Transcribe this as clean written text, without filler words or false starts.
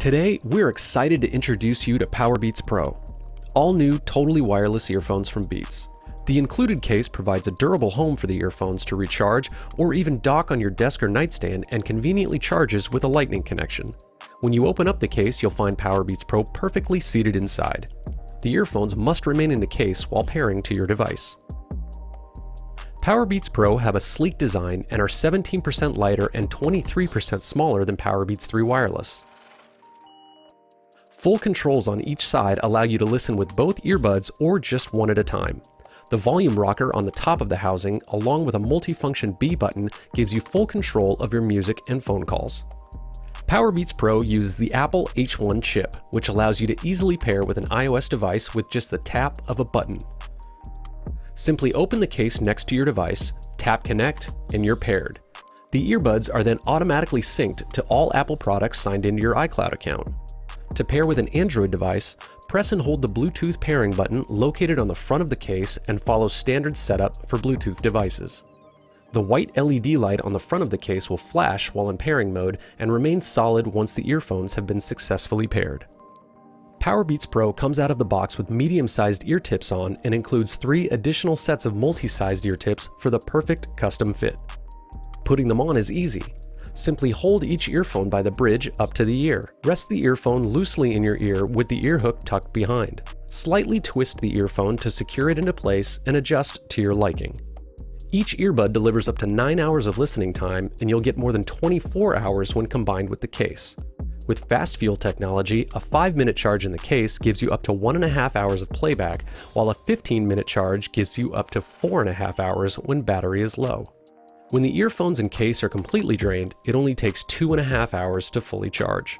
Today, we're excited to introduce you to Powerbeats Pro, all new totally wireless earphones from Beats. The included case provides a durable home for the earphones to recharge or even dock on your desk or nightstand and conveniently charges with a lightning connection. When you open up the case, you'll find Powerbeats Pro perfectly seated inside. The earphones must remain in the case while pairing to your device. Powerbeats Pro have a sleek design and are 17% lighter and 23% smaller than Powerbeats 3 Wireless. Full controls on each side allow you to listen with both earbuds or just one at a time. The volume rocker on the top of the housing, along with a multifunction B button, gives you full control of your music and phone calls. Powerbeats Pro uses the Apple H1 chip, which allows you to easily pair with an iOS device with just the tap of a button. Simply open the case next to your device, tap Connect, and you're paired. The earbuds are then automatically synced to all Apple products signed into your iCloud account. To pair with an Android device, press and hold the Bluetooth pairing button located on the front of the case and follow standard setup for Bluetooth devices. The white LED light on the front of the case will flash while in pairing mode and remain solid once the earphones have been successfully paired. Powerbeats Pro comes out of the box with medium-sized ear tips on and includes 3 additional sets of multi-sized ear tips for the perfect custom fit. Putting them on is easy. Simply hold each earphone by the bridge up to the ear. Rest the earphone loosely in your ear with the ear hook tucked behind. Slightly twist the earphone to secure it into place and adjust to your liking. Each earbud delivers up to 9 hours of listening time, and you'll get more than 24 hours when combined with the case. With fast fuel technology, a 5-minute charge in the case gives you up to 1.5 hours of playback, while a 15-minute charge gives you up to 4.5 hours when battery is low. When the earphones and case are completely drained, it only takes 2.5 hours to fully charge.